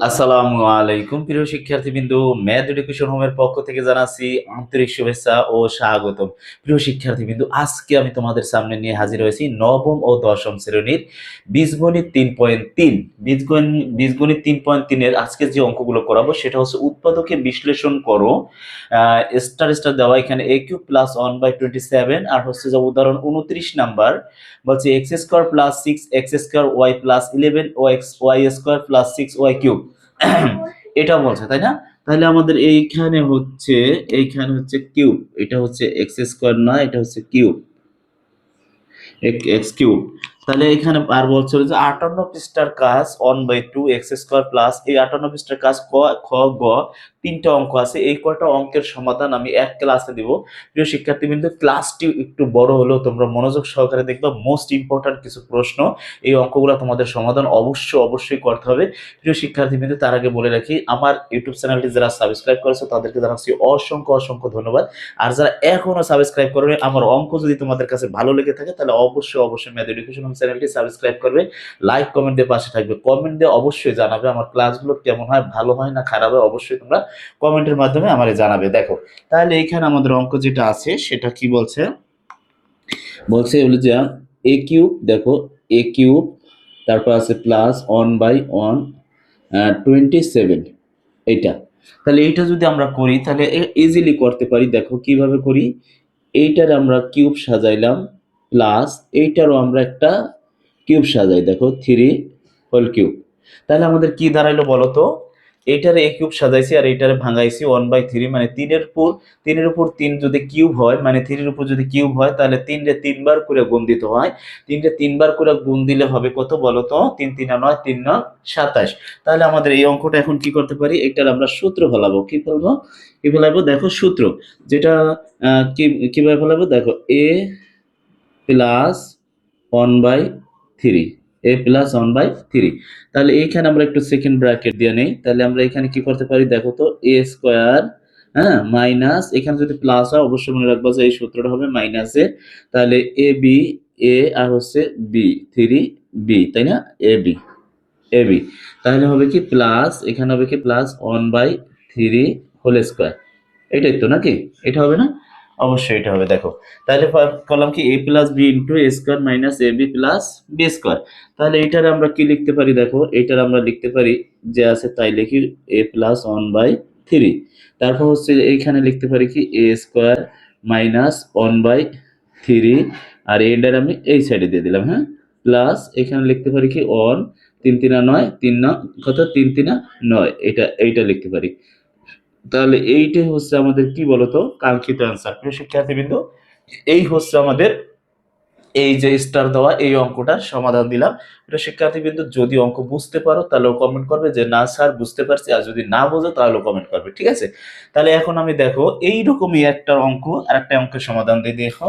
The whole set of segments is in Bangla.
আসসালামু আলাইকুম প্রিয় শিক্ষার্থীবৃন্দু, ম্যাথ এডুকেশন হোমের পক্ষ থেকে জানাচ্ছি আন্তরিক শুভেচ্ছা ও স্বাগতম। প্রিয় শিক্ষার্থীবৃন্দু, আজকে আমি তোমাদের সামনে নিয়ে হাজির হয়েছি নবম ও দশম শ্রেণীর বীজগণিত 3.3। বীজগণিত 3.3-এর আজকে যে অঙ্কগুলো করাবো সেটা হচ্ছে উৎপাদকে বিশ্লেষণ করো। স্টার স্টার দেওয়া এখানে a কিউব প্লাস 1/27, আর হচ্ছে যে উদাহরণ 29 নাম্বার বলছে x square plus 6 x square y plus 11 ও x y square plus 6 y cube. এটা বলছে তাই না? তাহলে আমাদের এইখানে হচ্ছে কিউব, এটা হচ্ছে এক্স স্কোয়ার না, এটা হচ্ছে কিউব, এক্স কিউব। তাহলে এখানে আর বলছে যে 58 পৃষ্ঠার কাজ 1/2 এক্স স্কোয়ার প্লাস, এই 58 পৃষ্ঠার কাজ ক, খ, গ, তিনটা অঙ্ক আছে। এই কয়টা অঙ্কের সমাধান আমি এক ক্লাসে দিব। প্রিয় শিক্ষার্থীবৃন্দ, ক্লাসটি একটু বড় হলেও তোমরা মনোযোগ সহকারে দেখবা, মোস্ট ইম্পর্ট্যান্ট কিছু প্রশ্ন। এই অঙ্কগুলো তোমাদের সমাধান অবশ্যই করতে হবে। প্রিয় শিক্ষার্থীবৃন্দ, তার আগে বলে রাখি, আমার ইউটিউব চ্যানেলটি যারা সাবস্ক্রাইব করেছে তাদেরকে জানাচ্ছি অসংখ্য ধন্যবাদ। আর যারা এখনো সাবস্ক্রাইব করবে, আমার অঙ্ক যদি তোমাদের কাছে ভালো লেগে থাকে তাহলে অবশ্যই ম্যাথ এডুকেশন চ্যানেলটি সাবস্ক্রাইব করবে, লাইক কমেন্ট দিয়ে পাশে থাকবে। কমেন্ট দিয়ে অবশ্যই জানাবে আমার ক্লাসগুলো কেমন হয়, ভালো হয় না খারাপ হয়, অবশ্যই তোমরা কমেন্টের মাধ্যমে আমারে জানাবে। দেখো, তাহলে এইখানে আমাদের অঙ্ক যেটা আছে সেটা কি বলছে, হলো যে এ কিউব, দেখো এ কিউব, তারপর আছে প্লাস 1/127, এইটা। তাহলে এইটা যদি আমরা করি তাহলে ইজিলি করতে পারি। দেখো কিভাবে করি, এইটার আমরা কিউব সাজাইলাম, প্লাস এইটারও আমরা একটা কিউব সাজাই, দেখো 3 হোল কিউব। তাহলে আমাদের কি দাঁড়াইলো বলো তো, এইটারে এ কিউব সাজাইছি আর এইটারে ভাঙাইছি 1/3, মানে তিনের উপর তিন যদি কিউব হয়, মানে থ্রির উপর যদি কিউব হয় তাহলে তিনটে তিনবার করে গুণ দিতে হয়। তিনটে তিনবার করে গুণ দিলে হবে কত বলো তো, 3×3 = 9, 3×9 = 27। তাহলে আমাদের এই অঙ্কটা এখন কি করতে পারি, এটার আমরা সূত্র ফেলাবো। কি ফেলাবো দেখো, সূত্র যেটা কিভাবে ফেলাবো, দেখো এ প্লাস 1/3, a+1/3। তাহলে এইখানে আমরা একটু সেকেন্ড ব্র্যাকেট দিয়ে নেই। তাহলে আমরা এখানে কি করতে পারি দেখো তো, এ স্কোয়ার, হ্যাঁ, মাইনাস, এখানে যদি প্লাস হয় অবশ্যই মনে রাখবো যে এই সূত্রটা হবে মাইনাসে। তাহলে এ বি, এ আর হচ্ছে বি, 3b, তাই না, এ বি। তাহলে হবে কি প্লাস, এখানে হবে কি প্লাস 1/3 হোল স্কোয়ার। এটাই তো নাকি, এটা হবে না? অবশ্যই এটা হবে। দেখো, তাহলে করলাম কি, a+b * a² - ab+b²। তাহলে এইটার আমরা কি লিখতে পারি, দেখো এইটার আমরা লিখতে পারি যে আছে তাই লিখি a+1/3। তারপর হচ্ছে এইখানে লিখতে পারি কি a² - 1/3, আর এটার আমি এই সাইডে দিয়ে দিলাম, হ্যাঁ, প্লাস এখানে লিখতে পারি কি 1, 3×3 = 9, 3×9, এইটা লিখতে পারি। তাহলে এইটাই হচ্ছে আমাদের কি বলতো কাঙ্ক্ষিত অ্যান্সার। প্রিয় শিক্ষার্থীবৃন্দ, এই হচ্ছে আমাদের এই যে স্টার দেওয়া এই অঙ্কটার সমাধান দিলাম। এটা শিক্ষার্থীবৃন্দ, যদি অঙ্ক বুঝতে পারো তাহলেও কমেন্ট করবে যে না স্যার বুঝতে পারছি, আর যদি না বোঝো তাহলেও কমেন্ট করবে, ঠিক আছে? তাহলে এখন আমি দেখো এইরকমই একটা অঙ্ক আর একটা অঙ্কের সমাধান দিয়ে দেখো,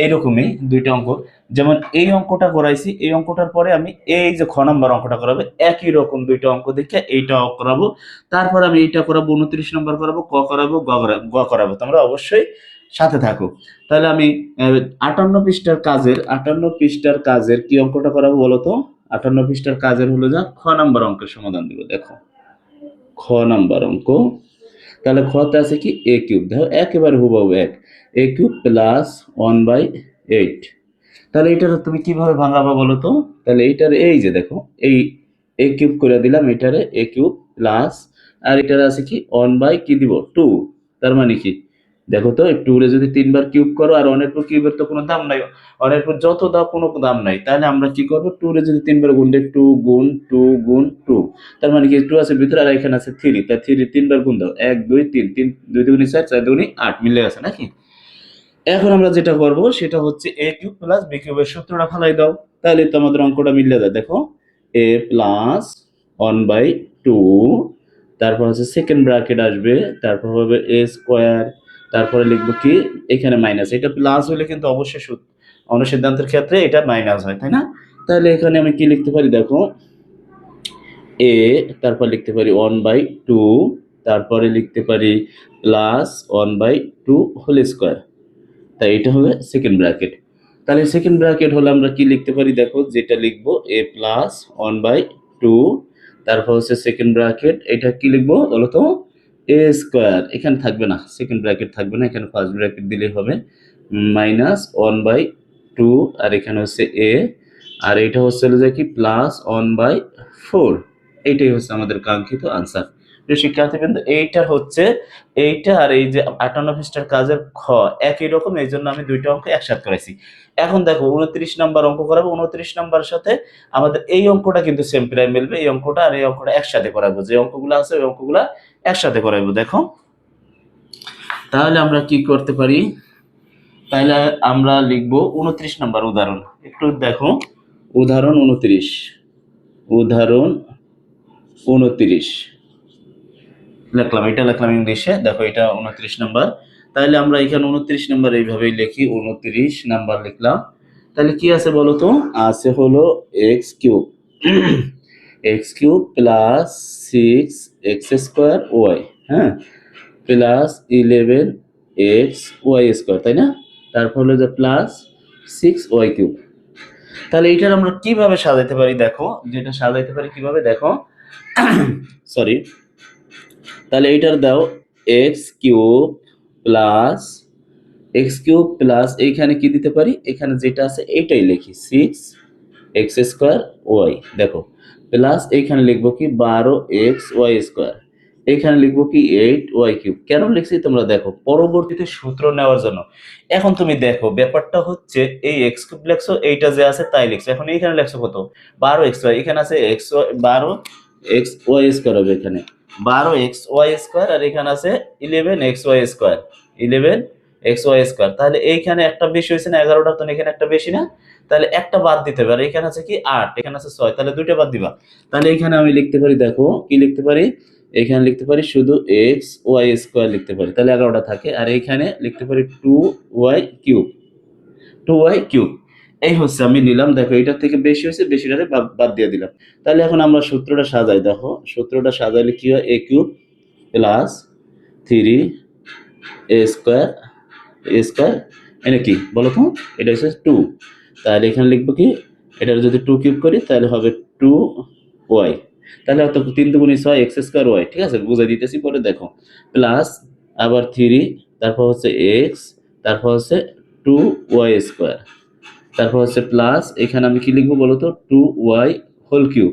এইরকমই দুইটা অঙ্ক। যেমন এই অঙ্কটা করাইছি, এই অঙ্কটার পরে আমি এই যে খ নম্বর অঙ্কটা করাবো, একই রকম দুইটা অঙ্ক দেখে এইটাও করাবো। তারপর আমি এইটা করাবো, 29 নম্বর করাবো, ক করাবো, গ করাবো। তোমরা অবশ্যই সাথে থাকো। তাহলে আমি 58 পৃষ্ঠার কাজের কি অঙ্কটা করাবো বলতো, 58 পৃষ্ঠার কাজের হলো যা খ নাম্বার অঙ্কের সমাধান দিব। দেখো খ নাম্বার অঙ্ক, তাহলে খতে আছে কি এ কিউব, দেখো একেবারে হুবহু এ কিউব প্লাস 1/8। তাহলে এইটার তুমি কিভাবে ভাঙাবা বলো তো, তাহলে এইটার এই যে দেখো এই এ কিউব করে দিলাম, এটারে এ কিউব প্লাস, আর এটার আছে কি 1/2, তার মানে কি দেখো তো, একটু উড়ে যদি তিনবার কিউব করো, আর অনের পর কিউবের তো কোনো দাম নাই, অনের পর যত দাও কোনো দাম নাই, তাহলে আমরা কি করবো, টু রে যদি তিনবার গুণ দেয়, 2 × 2 = 2, তার মানে কি 2 আছে ভিতরে আর এখানে আছে 3, তাই 3 তিনবার গুণ দাও, 1 2 3, 3 2 × 2 = 4, 4 2 = 8, মিলে আছে নাকি? এখন আমরা যেটা করব সেটা হচ্ছে এ কিউব প্লাস বি কিউবের সূত্রটা ফেলাই দাও, তাহলে তো আমাদের অঙ্কটা মিলে যায়। দেখো এ প্লাস 1/2, তারপর হচ্ছে সেকেন্ড ব্র্যাকেট আসবে, তারপর হবে এ স্কোয়ার, তারপরে লিখবো কি এখানে মাইনাস, এটা প্লাস হলে কিন্তু অবশ্যই অনুসিদ্ধান্তের ক্ষেত্রে এটা মাইনাস হয়, তাই না? তাহলে এখানে আমি কি লিখতে পারি দেখো, এ, তারপর লিখতে পারি 1/2, তারপরে লিখতে পারি প্লাস 1/2 হোল স্কোয়ার। তাই এটা হবে সেকেন্ড ব্র্যাকেট। তাহলে সেকেন্ড ব্র্যাকেট হলে আমরা কি লিখতে পারি দেখো, যেটা লিখবো a+1/2, তারপর হচ্ছে সেকেন্ড ব্র্যাকেট, এটা কি লিখবো বলো তো, এ স্কোয়ার, এখানে থাকবে না, সেকেন্ড ব্র্যাকেট থাকবে না, এখানে ফার্স্ট ব্র্যাকেট দিলেই হবে, -1/2, আর এখানে হচ্ছে এ, আর এটা হচ্ছে হলো যে কি +1/4। এইটাই হচ্ছে আমাদের কাঙ্ক্ষিত আনসার। প্রিয় শিক্ষার্থী কিন্তু এইটা হচ্ছে, এইটা আর এই যে 58 পৃষ্ঠার কাজের খ একই রকম, এই জন্য আমি দুইটা অঙ্ক একসাথে করাইছি। এখন দেখো 29 নাম্বার অঙ্ক করাবো, 29 নাম্বারের সাথে আমাদের এই অঙ্কটা কিন্তু সেম প্রায় মিলবে, এই অঙ্কটা আর এই অঙ্কটা একসাথে করাবো, যে অঙ্কগুলো আছে ওই অঙ্কগুলো একসাথে করাবো। দেখো তাহলে আমরা কি করতে পারি, তাহলে আমরা লিখবো 29 নাম্বার উদাহরণ, একটু দেখো উদাহরণ 29, উদাহরণ 29 লিখলাম, এটা লিখলাম ইংলিশে, দেখো এটা 29 নাম্বার। তাহলে আমরা এখানে 29 নাম্বার এইভাবেই লিখি, 29 নাম্বার লিখলাম। তাহলে কি আছে বলো তো, আছে হলো X cube, X cube plus 6x² Y, হ্যাঁ, প্লাস 11xy², তাই না, তারপর হলো যে প্লাস 6y³ তাহলে এইটার আমরা কিভাবে সাজাইতে পারি, দেখো যেটা সাজাইতে পারি কিভাবে, দেখো সরি, তাহলে এইটার দাও x³ প্লাস এইখানে কি দিতে পারি, এখানে যেটা আছে এইটাই লিখি 6x²y, দেখো প্লাস এইখানে লিখবো কি 12xy², এখানে লিখবো কি 8y³। কেন লিখছি তোমরা দেখো, পরবর্তীতে সূত্র নেওয়ার জন্য। এখন তুমি দেখো ব্যাপারটা হচ্ছে এই x³ লেখছো, এইটা যে আছে তাই লিখছো, এখন এইখানে লেখছো কত 12xy, এখানে আছে xy 12xy² হবে, এখানে 12xy², আর এখানে আছে 11xy², 11xy²। তাহলে এইখানে একটা বেশি হয়েছে না, 11টা, তো এখানে একটা বেশি না, তাহলে একটা বাদ দিতে পারে, এখানে আছে কি 8, এখানে আছে 6, তাহলে দুইটা বাদ দিবা। তাহলে এখানে আমি লিখতে পারি, দেখো কি লিখতে পারি, এখানে লিখতে পারি শুধু xy² লিখতে পারি, তাহলে 11টা থাকে, আর এইখানে লিখতে পারি 2y³, 2y³। এই হচ্ছে আমি নিলাম, দেখো এটার থেকে বেশি হয়েছে, বেশিটারে বাদ দিয়ে দিলাম। তাহলে এখন আমরা সূত্রটা সাজাই, দেখো সূত্রটা সাজাইলে কি হয়, a³ প্লাস 3a² এনে কি বলো তো, এটা হচ্ছে 2, তাহলে এখানে লিখবো কি, এটার যদি 2³ করি তাহলে হবে 2y, তাহলে অত 3 দুগুণে 6 x²y, ঠিক আছে, বুঝাই দিতেছি পরে, দেখো প্লাস আবার 3, তারপর হচ্ছে x, তারপর হচ্ছে 2y², তারপর হচ্ছে প্লাস এখানে আমি কি লিখবো বলো তো, 2y³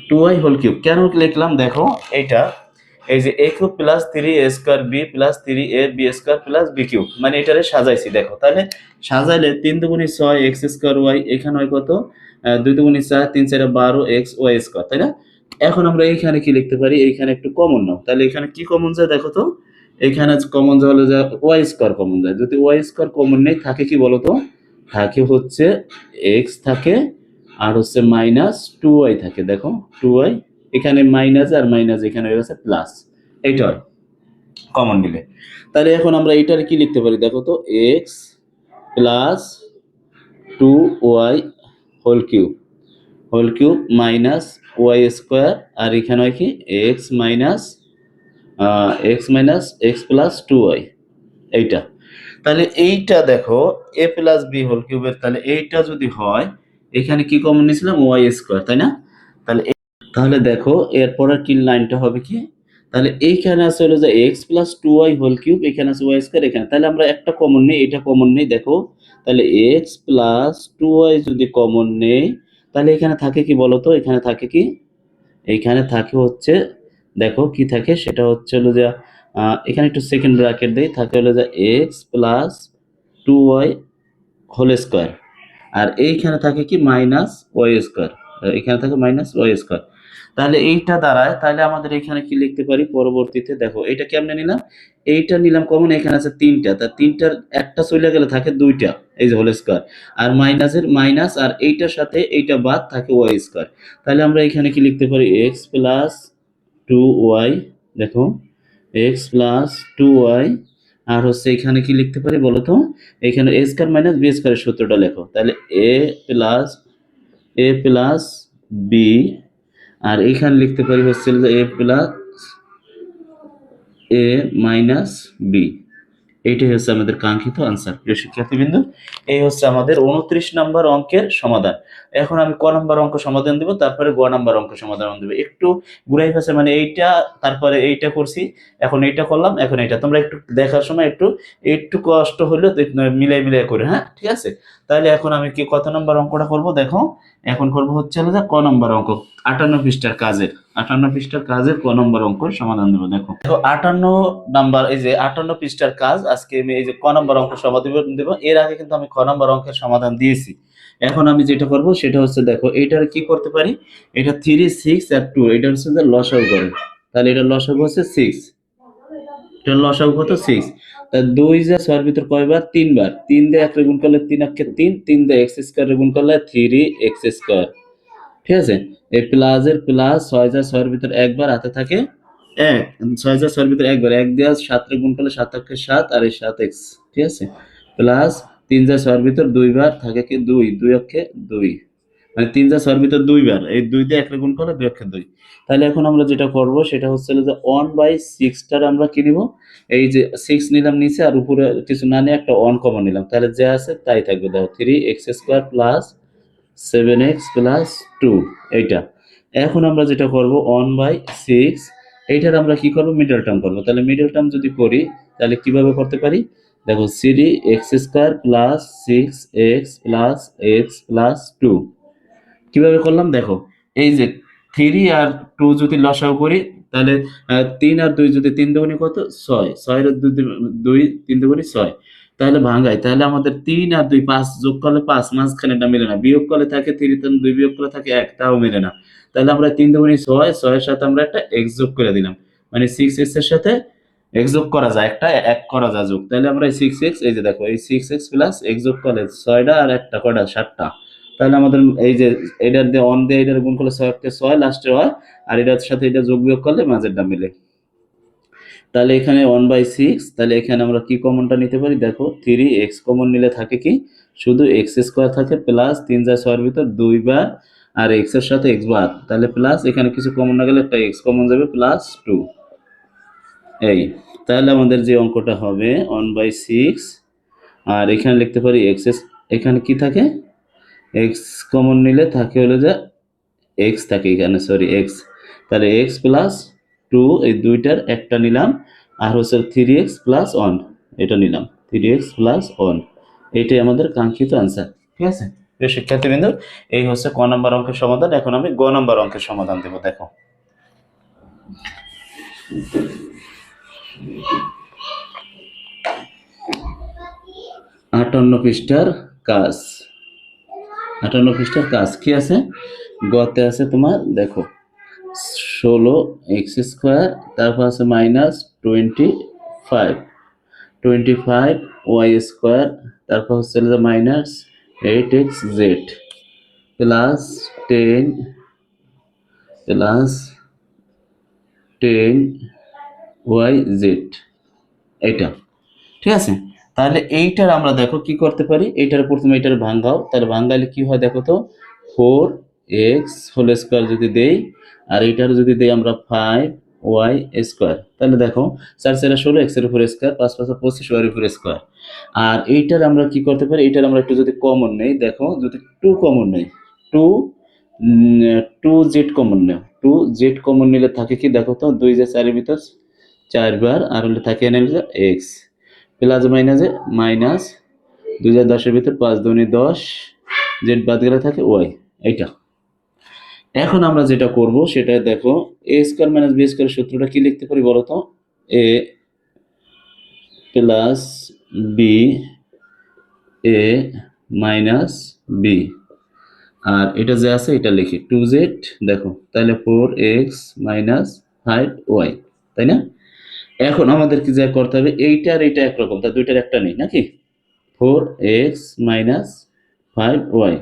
2y³ কেন লিখলাম, দেখো এইটা, এই যে a³ plus 3a² b plus 3ab² plus b³ মানে এটারে সাজাইছি, দেখো তাহলে সাজাইলে 3 দুগুণে 6 x²y, এখানে হয় কত 2 দুগুণে 4, 3 4 12xy², তাই না। এখন আমরা এইখানে কি লিখতে পারি, এইখানে একটু কমন নাও, তাহলে এখানে কি কমন যায় দেখো তো, এখানে কমন যায় হলো যে y² কমন যায়, যদি y² কমন নেই থাকে কি বলতো, থাকে হচ্ছে x থাকে, আর হচ্ছে -2y থাকে, দেখো 2y, এখানে মাইনাস আর মাইনাস এখানে হয়ে গেছে প্লাস, এইটা হয় কমন নিলে। তাহলে এখন আমরা এইটার কি লিখতে পারি, দেখো তো x plus 2y whole cube -y², আর এখানে হয় কি x প্লাস 2y, এইটা। তাহলে এইটা দেখো a প্লাস b হোল কিউবের, তাহলে এইটা যদি হয়, এখানে কি কমন নিয়েছিলাম y², তাই না। তাহলে তাহলে দেখো এরপরের কি লাইনটা হবে কি, তাহলে এইখানে আছে হলো যে x plus 2y whole cube, এখানে আছে y², এখানে তাহলে আমরা একটা কমন নেই, এটা কমন নেই, দেখো তাহলে x প্লাস 2y যদি কমন নেই, তাহলে এখানে থাকে কি বলতো, এখানে থাকে কি, এইখানে থাকে হচ্ছে, দেখো কি থাকে, সেটা হচ্ছে হলো যে এখানে একটু সেকেন্ড ব্র্যাকেট দেই, থাকে হলো যে x plus 2y whole square, আর এইখানে থাকে কি -y², এখানে থাকে -y²। তাহলে এইটা দাঁড়ায়, তাহলে আমাদের এখানে কি লিখতে পারি পরবর্তীতে, দেখো এটা কেমনে নিলাম, এইটা নিলাম কমন, এখানে আছে 3টা, তা 3টার একটা চলে গেলে থাকে 2টা, এই যে হোল স্কোয়ার, আর মাইনাসের মাইনাস, আর এইটার সাথে এইটা বাদ থাকে y²। তাহলে আমরা এখানে কি লিখতে পারি, x প্লাস 2y, দেখো x প্লাস 2y, আর হচ্ছে এখানে কি লিখতে পারি বলো তো, এখানে a² মাইনাস b² এর সূত্রটা লেখো, তাহলে a প্লাস b, আর এখানে লিখতে পারি হচ্ছে a plus a minus b, এইটাই হচ্ছে আমাদের কাঙ্ক্ষিত আনসার। প্রিয় শিক্ষার্থীবৃন্দু, এই হচ্ছে আমাদের 29 নম্বর অঙ্কের সমাধান। এখন আমি ক নম্বর অঙ্ক সমাধান দিব, তারপরে গ নম্বর অঙ্ক সমাধান দিব। একটু ঘুরাই ফেছে, মানে এইটা তারপরে এইটা করছি, এখন এইটা করলাম, এখন এইটা। তোমরা একটু দেখার সময় একটু একটু কষ্ট হলেও মিলাই মিলাই করে, হ্যাঁ ঠিক আছে। তাহলে এখন আমি কি কত নম্বর অঙ্কটা করব দেখো। এখন করব হচ্ছে হলো যে ক নম্বর অঙ্ক, 58 পৃষ্ঠার কাজের, 58 পৃষ্ঠার কাজের ক নম্বর অঙ্ক সমাধান দেবো। দেখো দেখো 58 নাম্বার, এই যে 58 পৃষ্ঠার কাজ আজকে আমি এই যে ক নম্বর অঙ্ক সমাধান দেবো। এর আগে কিন্তু আমি খ নম্বর অঙ্কের সমাধান দিয়েছি। এখন আমি যেটা করব সেটা হচ্ছে দেখো এইটার কি করতে পারি, এটা 3 6 আর 2, এটা হচ্ছে যে লসাগু করে। তাহলে এটা লসাগু হচ্ছে 6, এটা লসাগু কত 6। তা 2 যা 6 এর ভিতর কয়বার, 3 বার। 3 দিয়ে 1 রে গুণ করলে 3 একে 3, 3 দিয়ে x স্কয়ার রে গুণ করলে 3x স্কয়ার, ঠিক আছে। এই প্লাস এর প্লাস, 6 যা 6 এর ভিতর একবার হাতে থাকে 1, 6 যা 6 এর ভিতর একবার, 1 দিয়ে 7 রে গুণ করলে 7 একে 7 আর এই 7x, ঠিক আছে। প্লাস 3 যা 6 এর ভিতর দুইবার থাকে কি 2, 2 একে 2, মানে 3 যা 6 এর ভিতর দুইবার, এই 2 দিয়ে 1 রে গুণ করলে 2 একে 2। তাহলে এখন আমরা যেটা করব সেটা হচ্ছে যে 1/6 টার আমরা কি নিব, এই যে 6 নিলাম নিচে, আর উপরে কিছু না নিয়ে একটা 1 কমন নিলাম, তাহলে যা আছে তাই থাকবে। দেখো 3x² প্লাস 7x প্লাস 2, এইটা। এখন আমরা যেটা করব 1/6, এইটার আমরা কি করব, মিডল টার্ম করব। তাহলে মিডল টার্ম যদি করি তাহলে কিভাবে করতে পারি, দেখো 3x² plus 6x plus x plus 2, কিভাবে করলাম দেখো। এই যে 3 আর 2 যদি লসাগু করি, তাহলে 3 আর 2 যদি 3 দুগুণে কত 6, 6 এর 2 3 দুগুণে 6, তাহলে ভাঙাই, তাহলে আমাদের 3 আর 2 5 যোগ করলে 5, মাঝখানে এটা মিলে না, বিয়োগ করলে থাকে 3, 2 বিয়োগ করলে থাকে 1, তাও মিলে না। তাহলে আমরা 3 দুগুণে 6, 6 এর সাথে আমরা একটা x যোগ করে দিলাম, মানে 6x এর সাথে x যোগ করা যায়, একটা 1 করা যায় যোগ। তাহলে আমরা এই 6x, এই যে দেখো এই 6x প্লাস x যোগ করলে 6টা আর একটা কয়টা 7টা। তাহলে আমাদের এই যে এটার দিয়ে অন দিয়ে এটার গুণ করলে 6 কে 6 লাস্টে হয়, আর এটার সাথে এটা যোগ বিয়োগ করলে মাঝেরটা মিলে। তাহলে এখানে 1/6, তাহলে এখানে আমরা কি কমনটা নিতে পারি দেখো, 3x কমন নিলে থাকে কি, শুধু x² থাকে, প্লাস 3 যা 6 এর ভিতর 2 বার, আর x এর সাথে x বার, তাহলে প্লাস এখানে কিছু কমন না গেলে একটা x কমন যাবে, প্লাস 2, এই। তাহলে আমাদের যে অঙ্কটা হবে 1/6, আর এখানে লিখতে পারি x, এখানে কি থাকে, x কমন নিলে থাকে হলো যে x থাকে এখানে, সরি x, তাহলে x প্লাস 2, এই দুইটার একটা নিলাম, আর হচ্ছে 3x প্লাস 1, এটা নিলাম 3x প্লাস 1, এইটাই আমাদের কাঙ্ক্ষিত আনসার, ঠিক আছে। প্রিয় শিক্ষার্থীবৃন্দ, এই হচ্ছে ক নম্বর অঙ্কের সমাধান। এখন আমি গ নম্বর অঙ্কের সমাধান দেব। দেখো 58 পৃষ্ঠার কাজ, 58 পৃষ্ঠার কাজ কি আছে, গতে আছে তোমার দেখো 16x², তারপর আছে -25, 25y², তারপর হচ্ছে -8xz প্লাস 10 প্লাস 10yz, এটা ঠিক আছে। তাহলে এইটার আমরা দেখো কি করতে পারি, এইটার প্রথমে এইটার ভাঙাও, তাহলে ভাঙাইলে কি হয় দেখো তো, 4x² যদি দেই, আর এইটার যদি দেই আমরা 5y², তাহলে দেখো 4 4 16, x এর উপর স্কয়ার, 5 5 25, y এর উপর স্কয়ার। আর এইটার আমরা কি করতে পারি, এইটার আমরা একটু যদি কমন নেই, দেখো যদি 2 কমন নেই, 2 2z কমন নেও, 2z কমন নিলে থাকে কি দেখো তো, 2 যে 4 এর ভিতর 4 বার, আর হলে থাকে এনে x, প্লাস মাইনাসে মাইনাস, 2010 এর ভিতর 5 দুগুণে 10, জেড বাদ গেলে থাকে ওয়াই, এইটা। এখন আমরা যেটা করব সেটা দেখো, a² - b² সূত্রটা কি লিখতে পারি বলো তো, a plus b, a minus b, আর এটা যে আছে এটা লিখি 2z, দেখো তাহলে 4x মাইনাস 5y, তাই না। এখন আমাদের কি যা করতে হবে, এইটা আর এইটা একরকম, তা দুইটার একটা নেই নাকি, 4x মাইনাস 5y,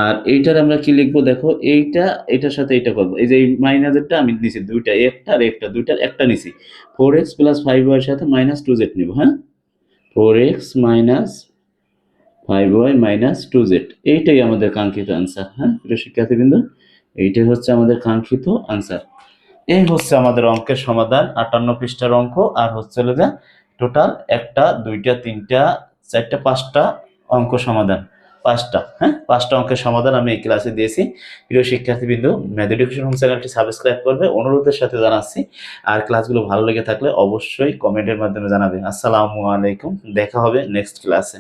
আর এইটার আমরা কি লিখবো দেখো, এইটা এটার সাথে এটা করবো, এই যে এই মাইনাসেরটা আমি নিছি দুইটা, একটা আর একটা, দুইটার একটা নিছি, 4x প্লাস 5y এর সাথে -2z নিব, হ্যাঁ 4x minus 5y minus 2z, এইটাই আমাদের কাঙ্ক্ষিত আনসার। হ্যাঁ প্রিয় শিক্ষার্থীবৃন্দ, এইটাই হচ্ছে আমাদের কাঙ্ক্ষিত আনসার। এই হচ্ছে আমাদের অঙ্কের সমাধান, 58 পৃষ্ঠার অঙ্ক, আর হচ্ছে হলো যে টোটাল 1টা 2টা 3টা 4টা 5টা অঙ্ক সমাধান, 5টা, হ্যাঁ 5টা অঙ্কের সমাধান আমি এই ক্লাসে দিয়েছি। প্রিয় শিক্ষার্থীবৃন্দ, ম্যাথ এডুকেশন হোম চ্যানেলটি সাবস্ক্রাইব করবে অনুরোধের সাথে জানাচ্ছি। আর ক্লাসগুলো ভালো লেগে থাকলে অবশ্যই কমেন্টের মাধ্যমে জানাবে। আসসালামু আলাইকুম, দেখা হবে নেক্সট ক্লাসে।